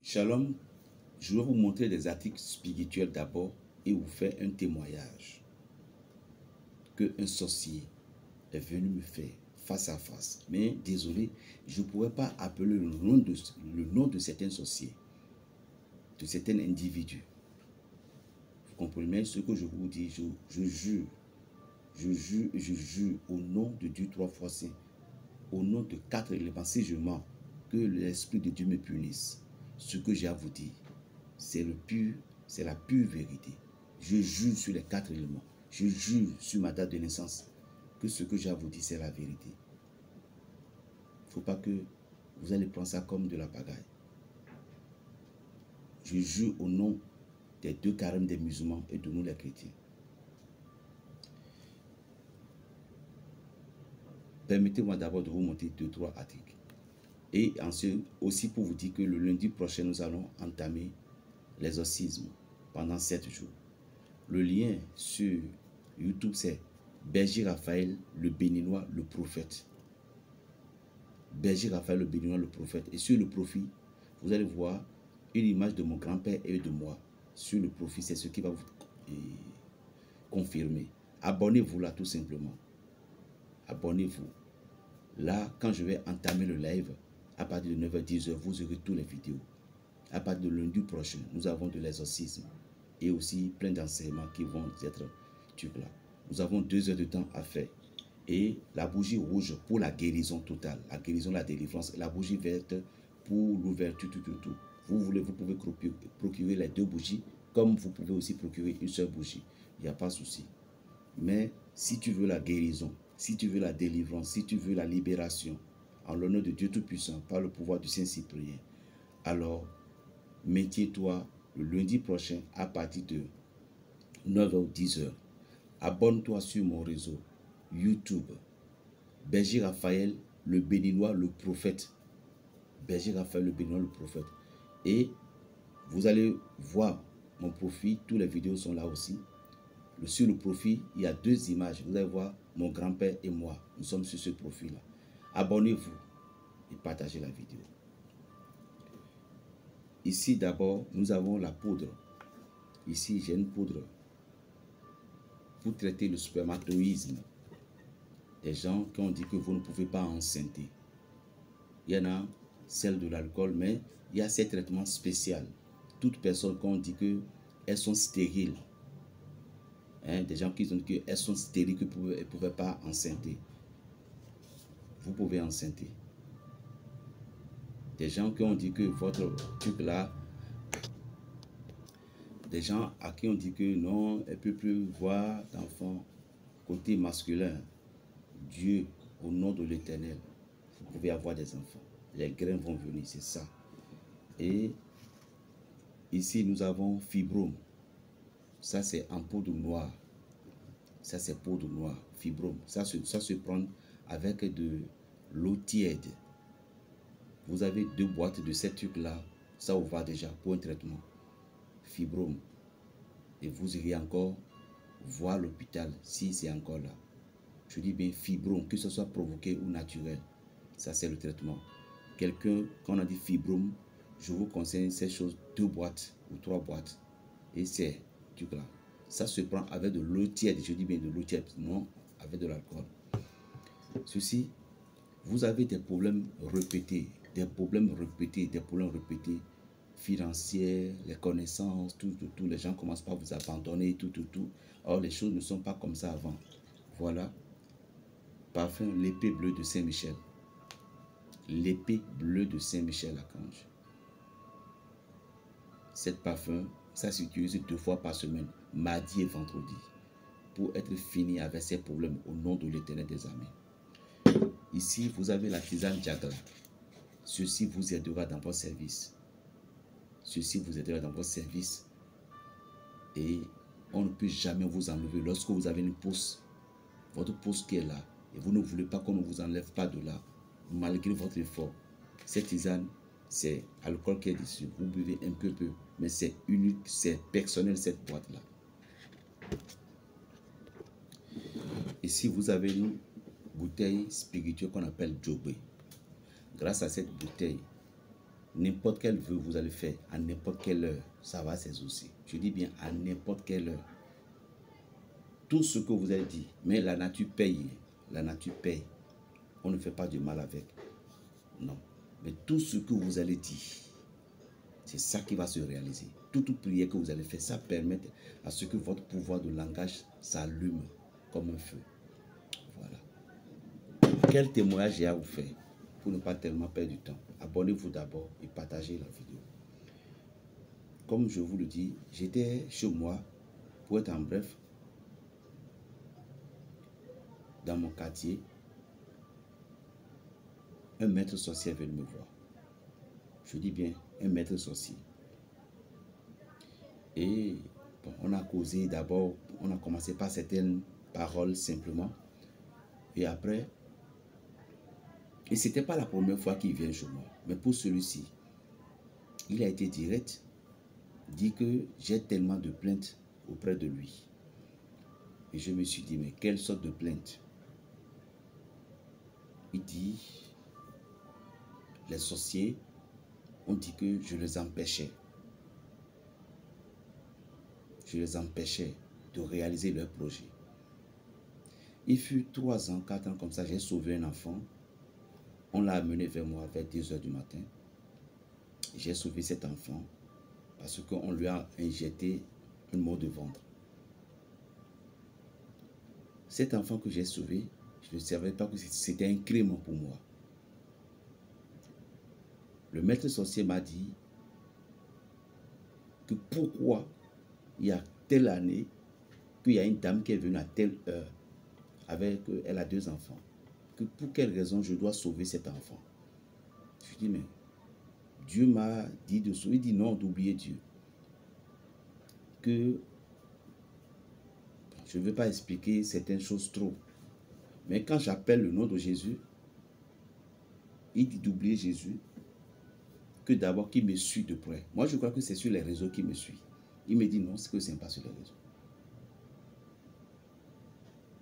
Shalom, je vais vous montrer des articles spirituels d'abord et vous faire un témoignage que un sorcier est venu me faire face à face. Mais désolé, je ne pourrais pas appeler le nom de certains sorciers, de certains individus. Vous comprenez ce que je vous dis, je jure au nom de Dieu 3 fois saint, au nom de 4 éléments, si je mens, que l'Esprit de Dieu me punisse. Ce que j'ai à vous dire, c'est la pure vérité. Je jure sur les 4 éléments. Je jure sur ma date de naissance que ce que j'ai à vous dire, c'est la vérité. Il ne faut pas que vous allez prendre ça comme de la pagaille. Je jure au nom des 2 carèmes des musulmans et de nous les chrétiens. Permettez-moi d'abord de vous montrer 2-3 articles. Et ensuite, aussi pour vous dire que le lundi prochain, nous allons entamer l'exorcisme pendant 7 jours. Le lien sur YouTube, c'est Berger Raphaël, le béninois, le prophète. Berger Raphaël, le béninois, le prophète. Et sur le profil, vous allez voir une image de mon grand-père et de moi. Sur le profil, c'est ce qui va vous confirmer. Abonnez-vous là tout simplement. Abonnez-vous. Là, quand je vais entamer le live, à partir de 9h-10h, vous aurez toutes les vidéos. À partir de lundi prochain, nous avons de l'exorcisme et aussi plein d'enseignements qui vont être là. Nous avons 2 heures de temps à faire. Et la bougie rouge pour la guérison totale, la guérison, la délivrance. La bougie verte pour l'ouverture, tout. Vous pouvez procurer les 2 bougies, comme vous pouvez aussi procurer une seule bougie. Il n'y a pas de souci. Mais si tu veux la guérison, si tu veux la délivrance, si tu veux la libération, en l'honneur de Dieu Tout-Puissant, par le pouvoir du Saint-Cyprien, alors maintiens-toi le lundi prochain à partir de 9h-10h. Abonne-toi sur mon réseau YouTube, Berger Raphaël, le béninois, le prophète. Berger Raphaël, le béninois, le prophète. Et vous allez voir mon profil, toutes les vidéos sont là aussi. Sur le profil, il y a 2 images. Vous allez voir mon grand-père et moi. Nous sommes sur ce profil-là. Abonnez-vous et partagez la vidéo. Ici, d'abord, nous avons la poudre. Ici, j'ai une poudre pour traiter le spermatoïsme. Des gens qui ont dit que vous ne pouvez pas enceinte. Il y en a celle de l'alcool, mais il y a ces traitements spéciaux. Toutes personnes qui ont dit qu'elles sont stériles. Des gens qui ont dit qu'elles sont stériles, qu'elles ne pouvaient pas enceinte. Vous pouvez enceinte. Des gens qui ont dit que votre truc là, des gens à qui on dit que non, elle ne peut plus voir d'enfants côté masculin. Dieu, au nom de l'Éternel, vous pouvez avoir des enfants. Les grains vont venir, c'est ça. Et ici, nous avons fibrome. Ça, c'est en poudre noire. Ça, c'est poudre noire, fibrome. Ça se prend avec de l'eau tiède. Vous avez 2 boîtes de ces trucs-là. Ça vous va déjà pour un traitement. Fibrome. Et vous irez encore voir l'hôpital si c'est encore là. Je dis bien fibrome, que ce soit provoqué ou naturel. Ça, c'est le traitement. Quelqu'un, quand on a dit fibrome, je vous conseille ces choses, 2 boîtes ou 3 boîtes. Et c'est tout là. Ça se prend avec de l'eau tiède. Je dis bien de l'eau tiède, non avec de l'alcool. Ceci, vous avez des problèmes répétés, des problèmes répétés financiers, les connaissances, tout. Les gens commencent par vous abandonner, tout. Or, les choses ne sont pas comme ça avant. Voilà. Parfum, l'épée bleue de Saint-Michel. L'épée bleue de Saint-Michel-Archange. Cette parfum, ça s'utilise 2 fois par semaine, mardi et vendredi, pour être fini avec ces problèmes au nom de l'Éternel des armées. Ici, vous avez la tisane Jagla. Ceci vous aidera dans votre service. Ceci vous aidera dans votre service. Et on ne peut jamais vous enlever lorsque vous avez une pousse, votre pousse qui est là, et vous ne voulez pas qu'on ne vous enlève pas de là, malgré votre effort. Cette tisane, c'est alcool qui est dessus. Vous buvez un peu, mais c'est unique, c'est personnel cette boîte-là. Ici, vous avez une bouteille spirituelle qu'on appelle Djobé. Grâce à cette bouteille, n'importe quel vœu vous allez faire, à n'importe quelle heure, ça va s'exaucer. Je dis bien à n'importe quelle heure. Tout ce que vous avez dit, mais la nature paye. La nature paye. On ne fait pas du mal avec. Non. Mais tout ce que vous allez dire, c'est ça qui va se réaliser. Toute prière que vous allez faire, ça permet à ce que votre pouvoir de langage s'allume comme un feu. Voilà. Quel témoignage j'ai à vous faire pour ne pas tellement perdre du temps? Abonnez-vous d'abord et partagez la vidéo. Comme je vous le dis, j'étais chez moi, pour être en bref, dans mon quartier, un maître sorcier est venu me voir. Je dis bien, un maître sorcier. Et bon, on a causé d'abord, on a commencé par certaines paroles simplement. Et après, et ce n'était pas la première fois qu'il vient chez moi. Mais pour celui-ci, il a été direct, dit que j'ai tellement de plaintes auprès de lui. Et je me suis dit, mais quelle sorte de plainte? Il dit, les sorciers ont dit que je les empêchais. Je les empêchais de réaliser leur projet. Il fut 3 ans, 4 ans comme ça, j'ai sauvé un enfant. On l'a amené vers moi vers 2 heures du matin. J'ai sauvé cet enfant parce qu'on lui a injecté un mot de ventre. Cet enfant que j'ai sauvé, je ne savais pas que c'était un crime pour moi. Le maître sorcier m'a dit que pourquoi il y a telle année qu'il y a une dame qui est venue à telle heure avec elle a 2 enfants. Que pour quelle raison je dois sauver cet enfant? Je dis mais Dieu m'a dit de sauver. Il dit non, d'oublier Dieu. Que je ne veux pas expliquer certaines choses trop. Mais quand j'appelle le nom de Jésus, il dit d'oublier Jésus, que d'abord qu'il me suit de près. Moi, je crois que c'est sur les réseaux qu'il me suit. Il me dit non, c'est que ce n'est pas sur les réseaux.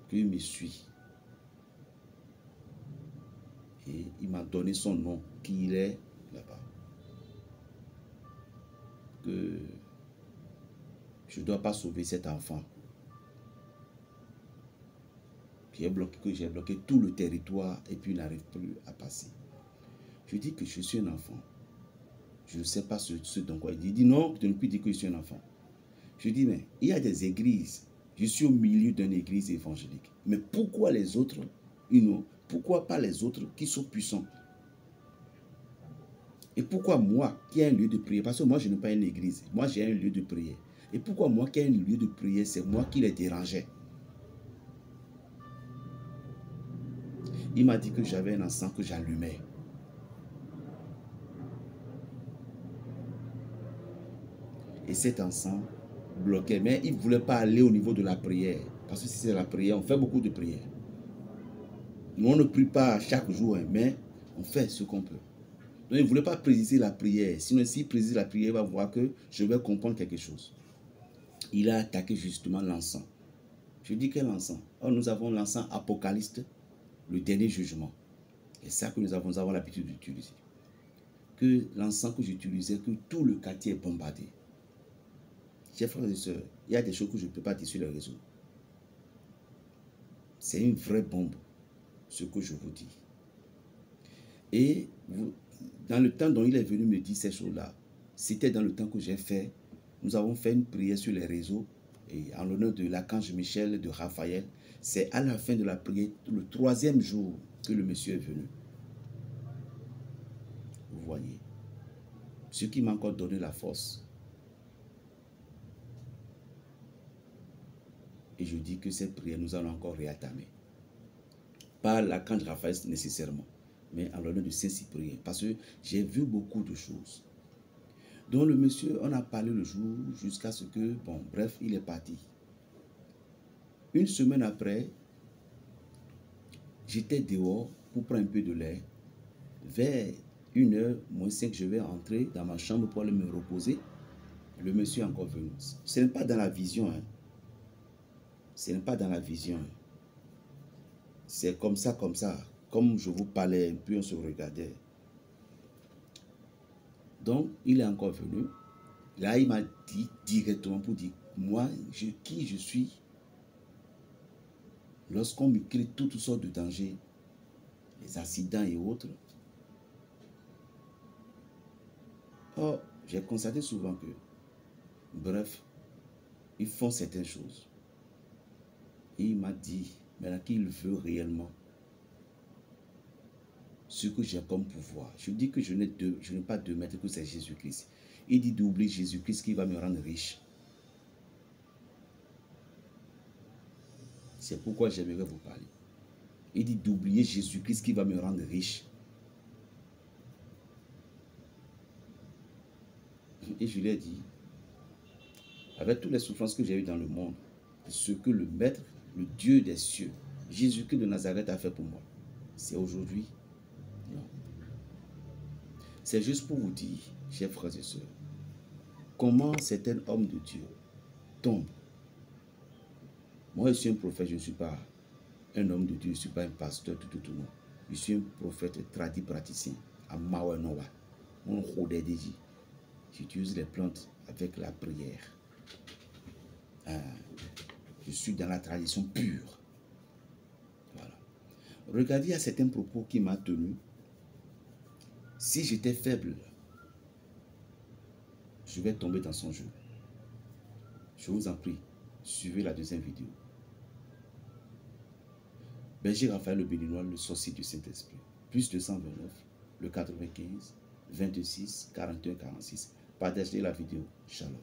Qu'il me suit. Et il m'a donné son nom, qu'il est là-bas. Que je ne dois pas sauver cet enfant. J'ai bloqué tout le territoire et puis il n'arrive plus à passer. Je dis que je suis un enfant. Je ne sais pas ce dont quoi il dit. Il dit non, tu ne peux dire que je suis un enfant. Je dis mais il y a des églises. Je suis au milieu d'une église évangélique. Mais pourquoi les autres, pourquoi pas les autres qui sont puissants? Et pourquoi moi qui ai un lieu de prière? Parce que moi je n'ai pas une église. Moi j'ai un lieu de prière. Et pourquoi moi qui ai un lieu de prière, c'est moi qui les dérangeais? Il m'a dit que j'avais un encens que j'allumais. Et cet encens bloquait. Mais il ne voulait pas aller au niveau de la prière. Parce que si c'est la prière, on fait beaucoup de prières. Nous, on ne prie pas chaque jour, mais on fait ce qu'on peut. Donc, il ne voulait pas préciser la prière. Sinon, s'il précise la prière, il va voir que je vais comprendre quelque chose. Il a attaqué justement l'encens. Je dis quel encens? Oh, nous avons l'encens apocalypse, le dernier jugement. Et ça que nous avons l'habitude d'utiliser. Que l'encens que j'utilisais, que tout le quartier est bombardé. Chers frères et sœurs, il y a des choses que je ne peux pas dire sur le réseau. C'est une vraie bombe, ce que je vous dis. Et dans le temps dont il est venu me dire ces choses-là, c'était dans le temps que j'ai fait, nous avons fait une prière sur les réseaux, et en l'honneur de l'archange Michel, de Raphaël. C'est à la fin de la prière, le 3e jour, que le monsieur est venu. Vous voyez. Ce qui m'a encore donné la force. Et je dis que cette prière, nous allons encore réattamer. Pas l'archange Raphaël nécessairement, mais en l'honneur de Saint-Cyprien. Parce que j'ai vu beaucoup de choses. Donc le monsieur, on a parlé le jour jusqu'à ce que, bon, bref, il est parti. Une semaine après, j'étais dehors pour prendre un peu de l'air. Vers 1h moins 5, je vais entrer dans ma chambre pour aller me reposer. Le monsieur est encore venu. Ce n'est pas dans la vision. Hein. Ce n'est pas dans la vision. C'est comme ça, comme ça. Comme je vous parlais un peu, on se regardait. Donc, il est encore venu. Là, il m'a dit directement pour dire, moi, qui je suis. Lorsqu'on me crée toutes sortes de dangers, les accidents et autres. Or, j'ai constaté souvent que, bref, ils font certaines choses. Et il m'a dit, maintenant qu'il veut réellement ce que j'ai comme pouvoir. Je dis que je n'ai pas de maître, que c'est Jésus-Christ. Il dit d'oublier Jésus-Christ qui va me rendre riche. C'est pourquoi j'aimerais vous parler. Il dit d'oublier Jésus-Christ qui va me rendre riche. Et je lui ai dit, avec toutes les souffrances que j'ai eues dans le monde, ce que le Maître, le Dieu des cieux, Jésus-Christ de Nazareth a fait pour moi, c'est aujourd'hui. Non. C'est juste pour vous dire, chers frères et sœurs, comment certains hommes de Dieu tombent. Moi, je suis un prophète, je ne suis pas un homme de Dieu, je ne suis pas un pasteur, tout. Non. Je suis un prophète tradit praticien. À Mawenowa. J'utilise les plantes avec la prière. Je suis dans la tradition pure. Voilà. Regardez à certains propos qui m'a tenu. Si j'étais faible, je vais tomber dans son jeu. Je vous en prie, suivez la deuxième vidéo. Berger Raphaël le Béninois, le sorcier du Saint-Esprit. Plus 229, le 95, 26, 41, 46. Partagez la vidéo. Shalom.